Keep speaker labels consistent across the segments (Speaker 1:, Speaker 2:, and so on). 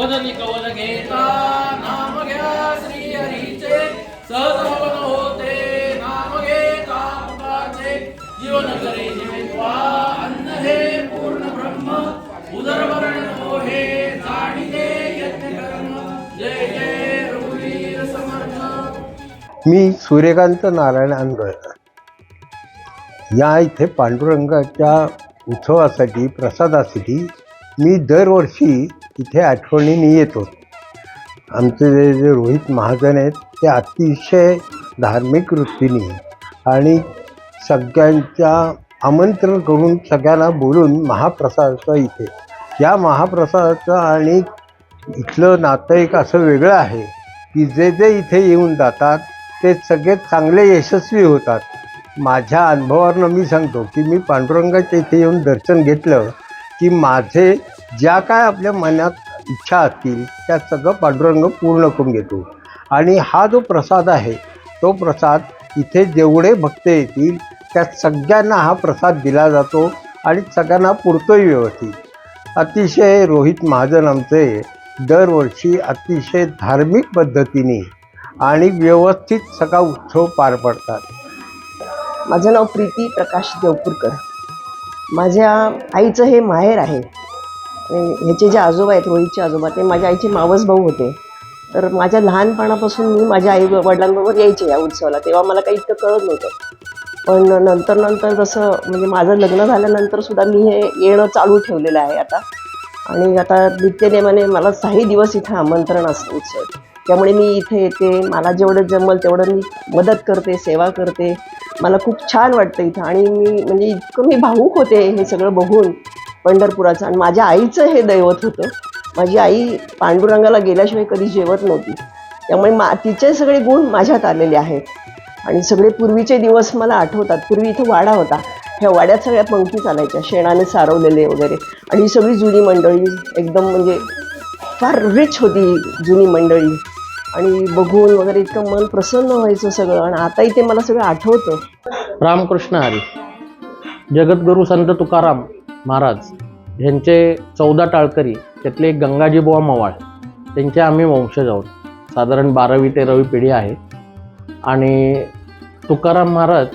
Speaker 1: वदनी कवल घेता नाम घ्या श्री हरीचे सहज भवन होते नाम घेता मुखाचे जीवन करे जीवित्वा अन्न हे पूर्ण ब्रह्म उदरवरण मोहे जाणिते यज्ञ कर्म जय जय रघुवीर समर्थ।
Speaker 2: मी सूर्यकांत नारायण आंदोळकर या इथे पांडुरंगाच्या उत्सवासाठी प्रसादासाठी मी दरवर्षी इथे आठवणीने येतो। आमचे जे रोहित महाजन आहेत ते अतिशय धार्मिक वृत्तीने आणि सगळ्यांच्या आमंत्रण करून सगळ्यांना बोलून महाप्रसादाचं इथे या महाप्रसादाचं आणि इथलं नातं एक असं वेगळं आहे की जे जे इथे येऊन जातात ते सगळे चांगले यशस्वी होतात। माझ्या अनुभवावरनं मी सांगतो की मी पांडुरंगाच्या इथे येऊन दर्शन घेतलं की माझे ज्या काय आपल्या मनात इच्छा असतील त्या सगळं पांडुरंग पूर्ण करून घेतो। आणि हा जो प्रसाद आहे तो प्रसाद इथे जेवढे भक्त येतील त्या सगळ्यांना हा प्रसाद दिला जातो आणि सगळ्यांना पुरतोही व्यवस्थित। अतिशय रोहित महाजन आमचे दरवर्षी अतिशय धार्मिक पद्धतीने आणि व्यवस्थित सगळा उत्सव पार पडतात।
Speaker 3: माझं नाव प्रीती प्रकाश देवपूरकर। माझ्या आईचं हे माहेर आहे। ह्याचे जे आजोबा आहेत रोहितचे आजोबा ते माझ्या आईचे मावस भाऊ होते। तर माझ्या लहानपणापासून मी माझ्या आई वडिलांबरोबर यायचे या उत्सवाला। तेव्हा मला काही इतकं कळत नव्हतं, पण नंतर जसं म्हणजे माझं लग्न झाल्यानंतर सुद्धा मी हे येणं चालू ठेवलेलं आहे आता। आणि आता नित्यनेमाने मला 6 दिवस इथं आमंत्रण असतं उत्सव, त्यामुळे मी इथे येते। मला जेवढं जमल तेवढं मी मदत करते, सेवा करते। मला खूप छान वाटतं इथं आणि मी म्हणजे इतकं मी भावूक होते हे सगळं बघून पंढरपुराचं। आणि माझ्या आईचं हे दैवत होतं। माझी आई पांडुरंगाला गेल्याशिवाय कधी जेवत नव्हती, त्यामुळे तिचे सगळे गुण माझ्यात आलेले आहेत। आणि सगळे पूर्वीचे दिवस मला आठवतात। पूर्वी इथं वाडा होता, ह्या वाड्यात सगळ्या पंक्ती चालायच्या शेणाने सारवलेले वगैरे। आणि ही सगळी जुनी मंडळी एकदम म्हणजे फार रिच होती जुनी मंडळी आणि बघून वगैरे इतकं मन प्रसन्न व्हायचं सगळं। आणि आता इथे मला सगळं आठवतं।
Speaker 4: रामकृष्ण हरी जगद्गुरू संत तुकाराम महाराज यांचे 14 टाळकरी त्यातले एक गंगाजीबुवा मवाळ त्यांचे आम्ही वंशज आहोत। साधारण 12वी 13वी पिढी आहे। आणि तुकाराम महाराज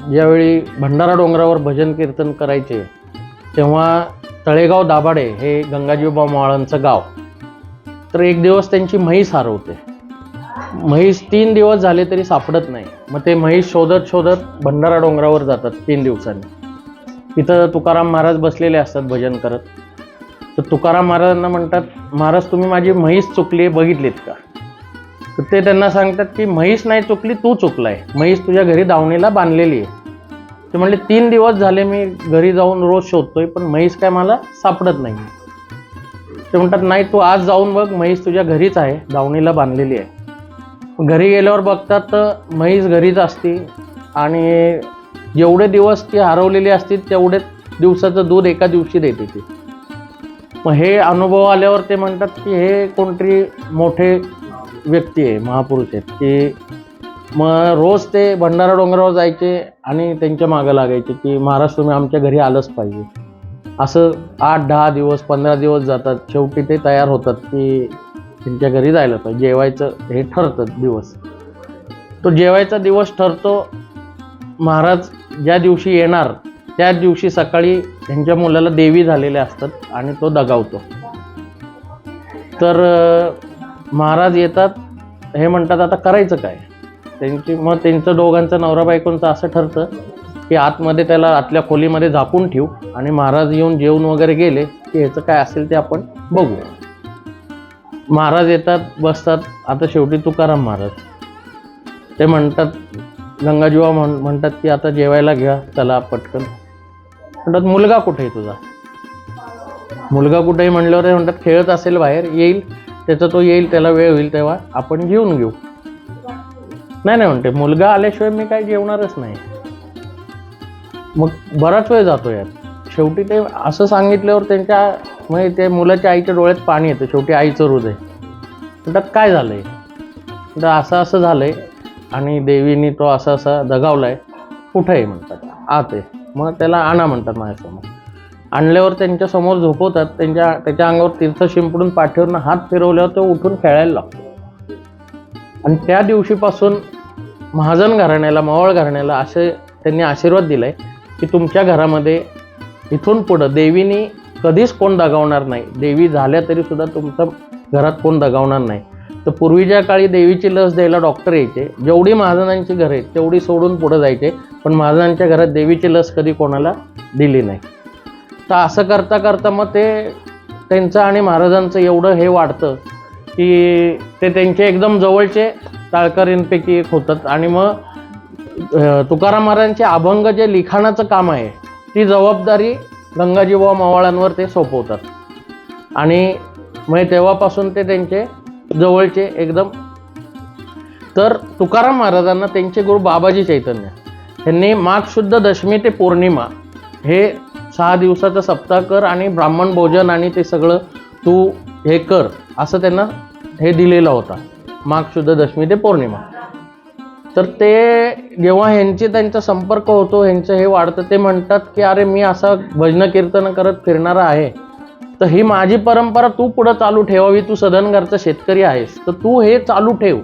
Speaker 4: ज्यावेळी भंडारा डोंगरावर भजन कीर्तन करायचे तेव्हा तळेगाव दाभाडे हे गंगाजीबुवा मवाळांचं गाव। तर एक दिवस त्यांची म्हैस हरवते। म्हैस 3 दिवस झाले तरी सापडत नाही। मग ते म्हैस शोधत शोधत भंडारा डोंगरावर जातात 3 दिवसांनी। तिथं तुकाराम महाराज बसलेले असतात भजन करत। तर तुकाराम महाराजांना म्हणतात, महाराज तुम्ही माझी म्हैस चुकली बघितलीत का? तर ते त्यांना सांगतात की म्हैस नाही चुकली, तू चुकलाय। म्हैस तुझ्या घरी दावणीला बांधलेली आहे। ते म्हणले 3 दिवस झाले मी घरी जाऊन रोज शोधतोय पण म्हैस काय मला सापडत नाही। ते म्हणतात नाही तू आज जाऊन बघ, म्हैस तुझ्या घरीच आहे, दावणीला बांधलेली आहे। घरी गेल्यावर बघतात तर म्हैस घरीच असते आणि जेवढे दिवस ती हरवलेली असते तेवढे दिवसाचं दूध एका दिवशी देते ती। मग हे अनुभव आल्यावर ते म्हणतात की हे कोणतरी मोठे व्यक्ती आहे, महापुरुष आहेत की मग रोज ते भंडारा डोंगरावर जायचे आणि त्यांच्या मागं लागायचे की महाराज तुम्ही आमच्या घरी आलंच पाहिजे। असं 8-10 दिवस 15 दिवस जातात। शेवटी ते तयार होतात की त्यांच्या घरी जायला पाहिजे, जेवायचं हे ठरतं दिवस। तो जेवायचा दिवस ठरतो। महाराज ज्या दिवशी येणार त्याच दिवशी सकाळी त्यांच्या मुलाला देवी झालेले असतात आणि तो दगावतो। तर महाराज येतात, हे म्हणतात आता करायचं काय? मग त्यांचं दोघांचं नवरा बायकोंचं असं ठरतं की आतमध्ये त्याला आतल्या खोलीमध्ये झाकून ठेवू आणि महाराज येऊन जेवून वगैरे गेले की ह्याचं काय असेल ते आपण बघू। महाराज येतात, बसतात। आता शेवटी तुकाराम महाराज ते म्हणतात, गंगाजीबुवा म्हणतात की आता जेवायला घ्या चला पटकन। म्हणतात मुलगा कुठे आहे तुझा? मुलगा कुठेही म्हणल्यावर ते म्हणतात खेळत असेल बाहेर, येईल त्याचा तो येईल, त्याला वेळ होईल तेव्हा आपण जेवून घेऊ। नाही म्हणते मुलगा आल्याशिवाय मी काय जेवणारच नाही। मग बराच वेळ जातो यार। शेवटी ते असं सांगितल्यावर त्यांच्या म्हणजे ते मुलाच्या आईच्या डोळ्यात पाणी येतं। शेवटी आईचं हृदय म्हणतात काय झालंय? म्हणतात असं झालंय आणि देवीने तो असा दगावलाय। कुठं आहे? म्हणतात आत आहे। मग त्याला आणा म्हणतात माझ्यासमोर। आणल्यावर त्यांच्या समोर झोपवतात, त्याच्या अंगावर तीर्थ शिंपडून पाठीवरनं हात फिरवल्यावर तो उठून खेळायला लागतो. आणि त्या दिवशीपासून महाजन घराण्याला, मवाळ घराण्याला असे त्यांनी आशीर्वाद दिलाय की तुमच्या घरामध्ये इथून पुढं देवीने कधीच कोण दगावणार नाही. देवी झाल्या तरी सुद्धा तुमच्या घरात कोण दगावणार नाही. तर पूर्वीच्या काळी देवीची लस द्यायला डॉक्टर यायचे. जेवढी महाजनांची घरं आहेत तेवढी सोडून पुढं जायचे, पण महाजनांच्या घरात देवीची लस कधी कोणाला दिली नाही. तर असं करता करता मग ते त्यांचं आणि महाराजांचं एवढं हे वाढतं की ते त्यांचे एकदम जवळचे टाळकरींपैकी एक होतात. आणि मग तुकाराम महाराजांचे अभंग जे लिखाणाचं काम आहे ती जबाबदारी गंगाजीबुवा मवाळांवर ते सोपवतात. आणि मग तेव्हापासून ते त्यांचे जवळचे एकदम. तर तुकाराम महाराजांना त्यांचे गुरु बाबाजी चैतन्य यांनी माघ शुद्ध दशमी ते पौर्णिमा हे 6 दिवसाचा सप्ताह कर आणि ब्राह्मण भोजन आणि ते सगळं तू हे कर असं त्यांना हे दिलेला होता, माघ शुद्ध दशमी ते पौर्णिमा. तर ते जेव्हा त्यांचा संपर्क होतो, ह्यांचं हे वाढतं, ते म्हणतात की अरे मी असा भजन कीर्तन करत फिरणारा आहे, तर ही माझी परंपरा तू पुढं चालू ठेवावी. तू सदनगरचा शेतकरी आहेस तर तू हे चालू ठेव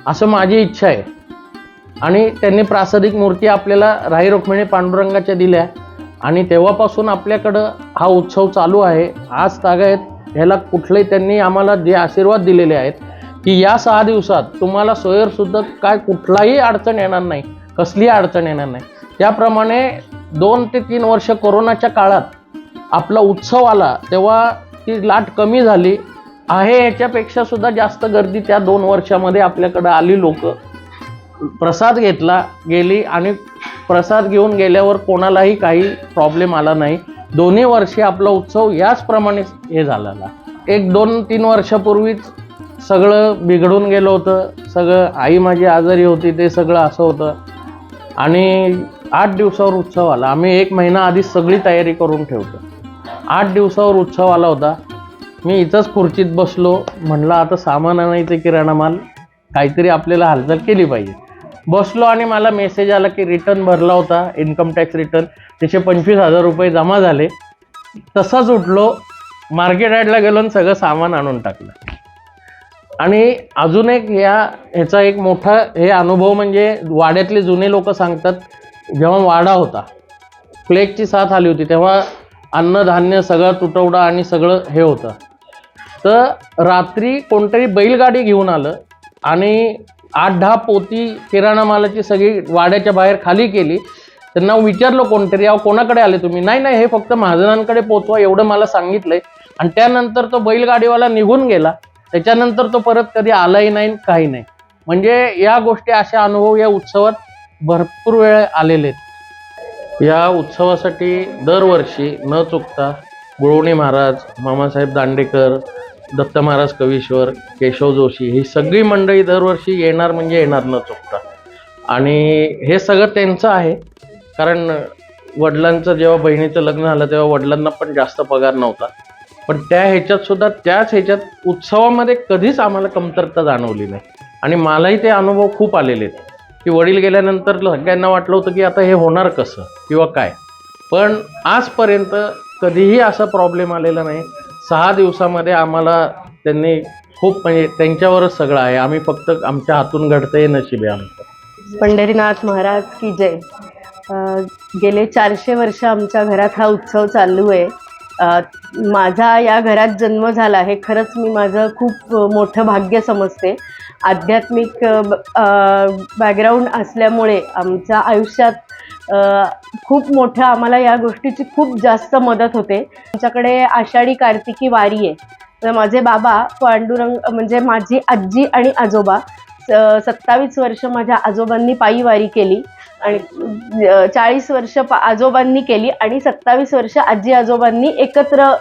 Speaker 4: असं माझी इच्छा आहे. आणि त्यांनी प्रासादिक मूर्ती आपल्याला राही रुक्मिणी पांडुरंगाच्या दिल्या आणि तेव्हापासून आपल्याकडं हा उत्सव चालू आहे. आज तागायत ह्याला कुठलंही त्यांनी आम्हाला जे आशीर्वाद दिलेले आहेत की या 6 दिवसात तुम्हाला सोयरसुद्धा काय कुठलाही अडचण येणार नाही, कसलीही अडचण येणार नाही. त्याप्रमाणे 2 ते 3 वर्ष कोरोनाच्या काळात आपला उत्सव आला तेव्हा ती लाट कमी झाली आहे. ह्याच्यापेक्षा सुद्धा जास्त गर्दी त्या 2 वर्षामध्ये आपल्याकडं आली. लोक प्रसाद घेतला गेली आणि प्रसाद घेऊन गेल्यावर कोणालाही काही प्रॉब्लेम आला नाही. दोन्ही वर्षी आपला उत्सव याचप्रमाणे हे झालेला. 1-2-3 वर्षापूर्वीच सगळं बिघडून गेलं होतं. सगळं आई माझी आजारी होती, ते सगळं असं होतं आणि 8 दिवसावर उत्सव आला. आम्ही 1 महिना आधी सगळी तयारी करून ठेवतो. 8 दिवसावर उत्सव आला होता. मी इथंच खुर्चीत बसलो, म्हणलं आता सामान आणायचं किराणा माल, काहीतरी आपल्याला हालचाल केली पाहिजे. बसलो आणि मला मेसेज आला की रिटर्न भरला होता, इन्कम टॅक्स रिटर्न, त्याचे 25,000 रुपये जमा झाले. तसंच उठलो, मार्केट यार्डला गेलो आणि सगळं सामान आणून टाकलं. आणि अजून एक ह्याचा एक मोठा हे अनुभव म्हणजे वाड्यातले जुने लोक सांगतात, जेव्हा वाडा होता, प्लेगची साथ आली होती, तेव्हा अन्नधान्य सगळं तुटवडा आणि सगळं हे होतं. तर रात्री कोणतरी बैलगाडी घेऊन आलं आणि 8-10 पोती किराणा मालाची सगळी वाड्याच्या बाहेर खाली केली. त्यांना विचारलं कोणतरी, अहो कोणाकडे आले तुम्ही? नाही हे फक्त महाजनांकडे पोचवा एवढं मला सांगितलंय. आणि त्यानंतर तो बैलगाडीवाला निघून गेला. त्याच्यानंतर तो परत कधी आलाही नाही, काही नाही. म्हणजे या गोष्टी, अशा अनुभव या उत्सवात भरपूर वेळ आलेले आहेत. या उत्सवासाठी दरवर्षी न चुकता गुळवणी महाराज, मामासाहेब दांडेकर, दत्त महाराज कवीश्वर, केशव जोशी ही सगळी मंडळी दरवर्षी येणार म्हणजे येणार न चुकता. आणि हे सगळं त्यांचं आहे, कारण वडिलांचं जेव्हा बहिणीचं लग्न झालं तेव्हा वडिलांना पण जास्त पगार नव्हता, पण त्या ह्याच्यात सुद्धा त्याच ह्याच्यात उत्सवामध्ये कधीच आम्हाला कमतरता जाणवली नाही. आणि मलाही ते अनुभव खूप आलेले आहेत की वडील गेल्यानंतर सगळ्यांना वाटलं होतं की आता हे होणार कसं किंवा काय, पण आजपर्यंत कधीही असा प्रॉब्लेम आलेला नाही. 6 दिवसामध्ये आम्हाला त्यांनी खूप, म्हणजे त्यांच्यावरच सगळं आहे. आम्ही फक्त आमच्या हातून घडतंय नशीब आहे आमचं.
Speaker 3: पंढरीनाथ महाराज की जय. गेले 400 वर्ष आमच्या घरात हा उत्सव चालू आहे. माझा या घरात जन्म झाला हे खरंच मी माझं खूप मोठं भाग्य समजते. आध्यात्मिक बॅकग्राऊंड असल्यामुळे आमच्या आयुष्यात खूप मोठं आम्हाला या गोष्टीची खूप जास्त मदत होते. आमच्याकडे आषाढी कार्तिकी वारी आहे. तर माझे बाबा पांडुरंग, म्हणजे माझी आजी आणि आजोबा 27 वर्ष माझ्या आजोबांनी पायी वारी केली आणि 40 वर्ष आजोबांनी केली आणि 27 वर्ष आजी आजोबांनी एकत्र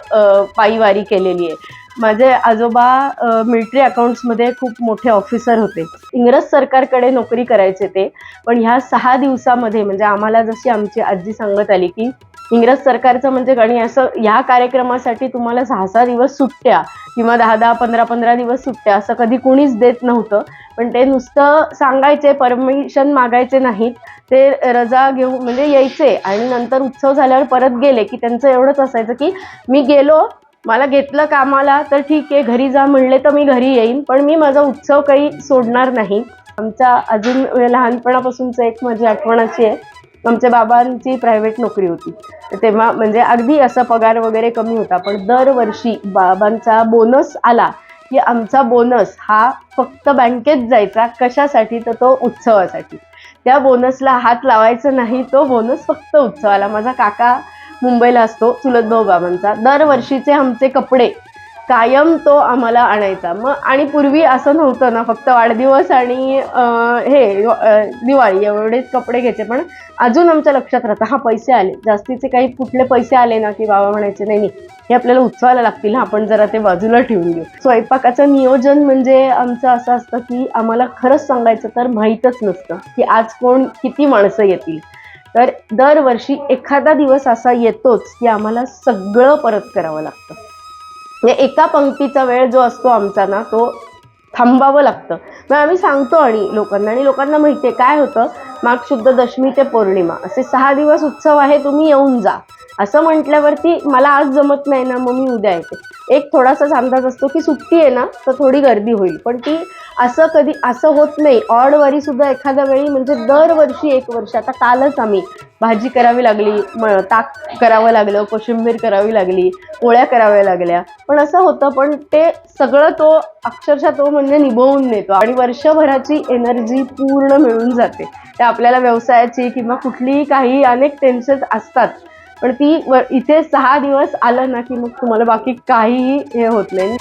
Speaker 3: पायी वारी केलेली आहे. माझे आजोबा मिलिटरी अकाउंट्समध्ये खूप मोठे ऑफिसर होते. इंग्रज सरकारकडे नोकरी करायचे ते. पण ह्या 6 दिवसामध्ये, म्हणजे आम्हाला जशी आमची आजी सांगत आली की
Speaker 5: इंग्रज सरकारचं म्हणजे आणि असं ह्या कार्यक्रमासाठी तुम्हाला 6-6 दिवस सुट्ट्या किंवा 10-10, 15-15 दिवस सुट्ट्या असं कधी कुणीच देत नव्हतं. पण ते नुसतं सांगायचे, परमिशन मागायचे नाहीत, ते रजा घेऊन म्हणजे यायचे आणि नंतर उत्सव झाल्यावर परत गेले की त्यांचं एवढंच असायचं की मी गेलो, मला घेतलं कामाला तर ठीक आहे, घरी जा म्हणले तर मी घरी येईन, पण मी माझा उत्सव काही सोडणार नाही. आमच्या अजून लहानपणापासूनचं एक माझी आठवण अशी आहे, आमच्या बाबांची प्रायव्हेट नोकरी होती. तर तेव्हा म्हणजे अगदी असा पगार वगैरे कमी होता, पण दरवर्षी बाबांचा बोनस आला की आमचा बोनस हा फक्त बँकेत जायचा. कशासाठी? तर तो उत्सवासाठी. त्या बोनसला हात लावायचा नाही, तो बोनस फक्त उत्सवाला. माझा काका मुंबईला असतो, चुलत भाऊ बाबांचा. दरवर्षीचे आमचे कपडे कायम तो आम्हाला आणायचा. मग आणि पूर्वी असं नव्हतं ना, फक्त वाढदिवस आणि दिवाळी एवढेच कपडे घ्यायचे. पण अजून आमच्या लक्षात राहतं, हा पैसे आले, जास्तीचे काही कुठले पैसे आले ना की बाबा म्हणायचे नाही हे आपल्याला उत्सवाला लागतील ना, आपण जरा ते बाजूला ठेवून घेऊ. स्वयंपाकाचं नियोजन म्हणजे आमचं असं असतं की आम्हाला खरंच सांगायचं तर माहीतच नसतं की आज किती माणसं येतील. तर दरवर्षी एखादा दिवस असा येतोच की आम्हाला सगळं परत करावं लागतं. म्हणजे एका पंक्तीचा वेळ जो असतो आमचा ना, तो थांबावं लागतं. मग आम्ही सांगतो आणि लोकांना माहिती आहे काय होतं, माघ शुद्ध दशमी ते पौर्णिमा असे 6 दिवस उत्सव आहे, तुम्ही येऊन जा असं म्हटल्यावरती मला आज जमत नाही ना, मग मी उद्या येते. एक थोडासाच अंदाज असतो की सुट्टी आहे ना तर थोडी गर्दी होईल, पण ती असं कधी असं होत नाही. ऑड वारी सुद्धा एखाद्या वेळी म्हणजे दरवर्षी 1 वर्ष. आता कालच आम्ही भाजी करावी लागली, ताक करावं लागलं, कोशिंबीर करावी लागली, पोळ्या कराव्या लागल्या, पण असं होतं. पण ते सगळं तो अक्षरशः तो म्हणजे निभवून नेतो आणि वर्षभराची एनर्जी पूर्ण मिळून जाते. ते आपल्याला व्यवसायाची किंवा कुठलीही काही अनेक टेन्शन असतात, पण ती इथे 6 दिवस आलं ना की मग तुम्हाला बाकी काहीही हे होत नाही.